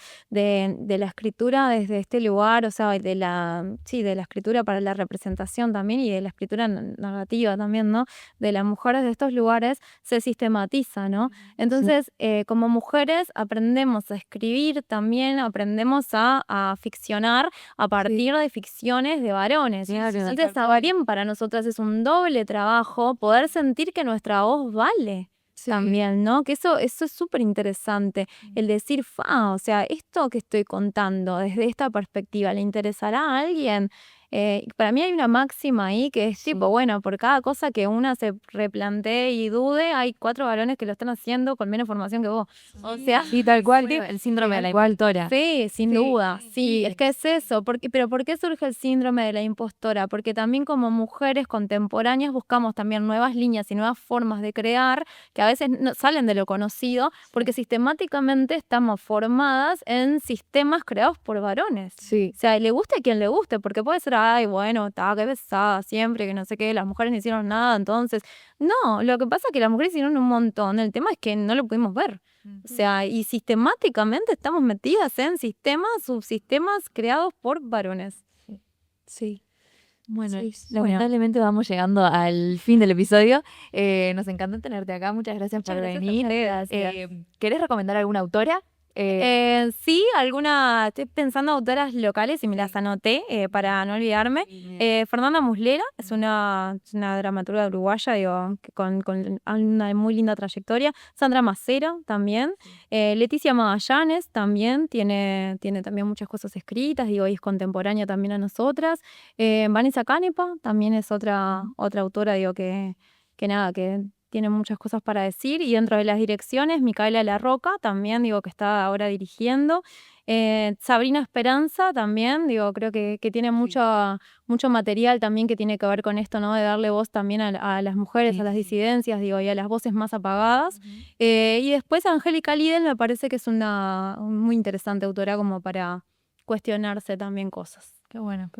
escritura desde este lugar, o sea, de la escritura para la representación también y de la escritura narrativa también, ¿no? De las mujeres de estos lugares se sistematiza, ¿no? Entonces, como mujeres aprendemos a escribir también, aprendemos a ficcionar a partir de ficciones de varones. Entonces, también para nosotras es un doble trabajo poder sentir que nuestra voz vale también, ¿no? Que eso es súper interesante, el decir, o sea, esto que estoy contando desde esta perspectiva, ¿le interesará a alguien? Para mí hay una máxima ahí que es tipo, bueno, por cada cosa que una se replantee y dude, hay 4 varones que lo están haciendo con menos formación que vos. O sea, Sí, tal cual, el síndrome de la impostora. Sí, sin duda, sí, es que es eso. Pero ¿por qué surge el síndrome de la impostora? Porque también como mujeres contemporáneas buscamos también nuevas líneas y nuevas formas de crear que a veces no salen de lo conocido porque sistemáticamente estamos formadas en sistemas creados por varones. Sí. O sea, le guste a quien le guste, porque puede ser, ay, bueno, está, qué pesada siempre, que no sé qué, las mujeres no hicieron nada, entonces. No, lo que pasa es que las mujeres hicieron un montón. El tema es que no lo pudimos ver. O sea, y sistemáticamente estamos metidas en sistemas, subsistemas creados por varones. Sí. Bueno, lamentablemente vamos llegando al fin del episodio. Nos encanta tenerte acá. Muchas gracias por venir. ¿Querés recomendar alguna autora? Sí, estoy pensando autoras locales y me las anoté para no olvidarme. Fernanda Muslera es una dramaturga uruguaya, digo, con una muy linda trayectoria. Sandra Macero también. Leticia Magallanes también tiene también muchas cosas escritas, digo, y es contemporánea también a nosotras. Vanessa Canepa también es otra autora, digo, que tiene muchas cosas para decir, y dentro de las direcciones, Micaela Larroca también, digo, que está ahora dirigiendo. Sabrina Esperanza también, digo, creo que tiene mucho material también que tiene que ver con esto, ¿no? De darle voz también a las mujeres, a las disidencias, digo, y a las voces más apagadas. Y después Angélica Lidl me parece que es una muy interesante autora como para cuestionarse también cosas. Qué bueno.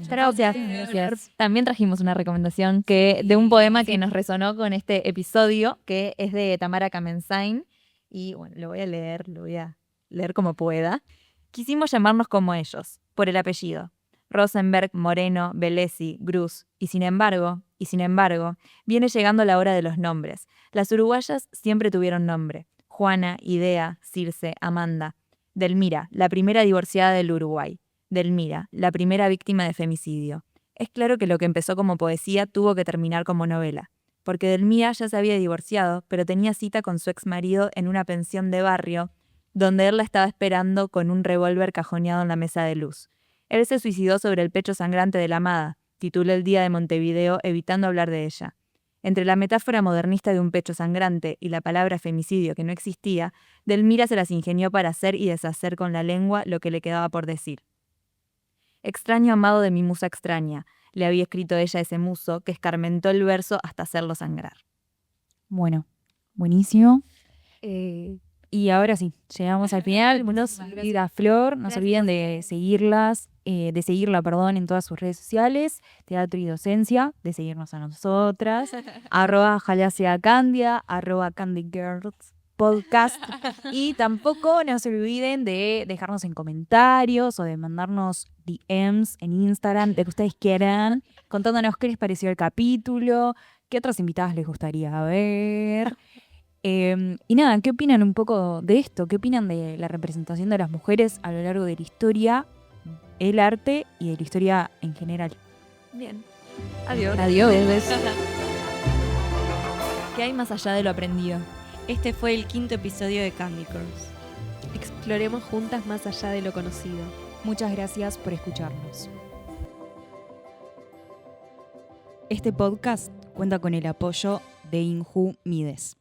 Gracias. También trajimos una recomendación de un poema que nos resonó con este episodio, que es de Tamara Kamensain. Y bueno, lo voy a leer como pueda. Quisimos llamarnos como ellos, por el apellido. Rosenberg, Moreno, Bellesi, Gruz. Y sin embargo, viene llegando la hora de los nombres. Las uruguayas siempre tuvieron nombre. Juana, Idea, Circe, Amanda. Delmira, la primera divorciada del Uruguay. Delmira, la primera víctima de femicidio. Es claro que lo que empezó como poesía tuvo que terminar como novela, porque Delmira ya se había divorciado, pero tenía cita con su ex marido en una pensión de barrio, donde él la estaba esperando con un revólver cajoneado en la mesa de luz. Él se suicidó sobre el pecho sangrante de la amada, tituló El Día de Montevideo, evitando hablar de ella. Entre la metáfora modernista de un pecho sangrante y la palabra femicidio que no existía, Delmira se las ingenió para hacer y deshacer con la lengua lo que le quedaba por decir. Extraño amado de mi musa extraña, le había escrito ella a ese muso que escarmentó el verso hasta hacerlo sangrar. Bueno, buenísimo. Y ahora sí, llegamos al final. Querida Flor, no se olviden de seguirla, en todas sus redes sociales, Teatro y Docencia, de seguirnos a nosotras, @JalaseaCandia, @CandyGirls Podcast. Y tampoco no se olviden de dejarnos en comentarios o de mandarnos DMs en Instagram, de que ustedes quieran, contándonos qué les pareció el capítulo, qué otras invitadas les gustaría ver. Y nada, ¿qué opinan un poco de esto? ¿Qué opinan de la representación de las mujeres a lo largo de la historia, el arte y de la historia en general? Bien. Adiós. Adiós. ¿Qué hay más allá de lo aprendido? Este fue el 5º episodio de Candy Girls. Exploremos juntas más allá de lo conocido. Muchas gracias por escucharnos. Este podcast cuenta con el apoyo de Inju Mides.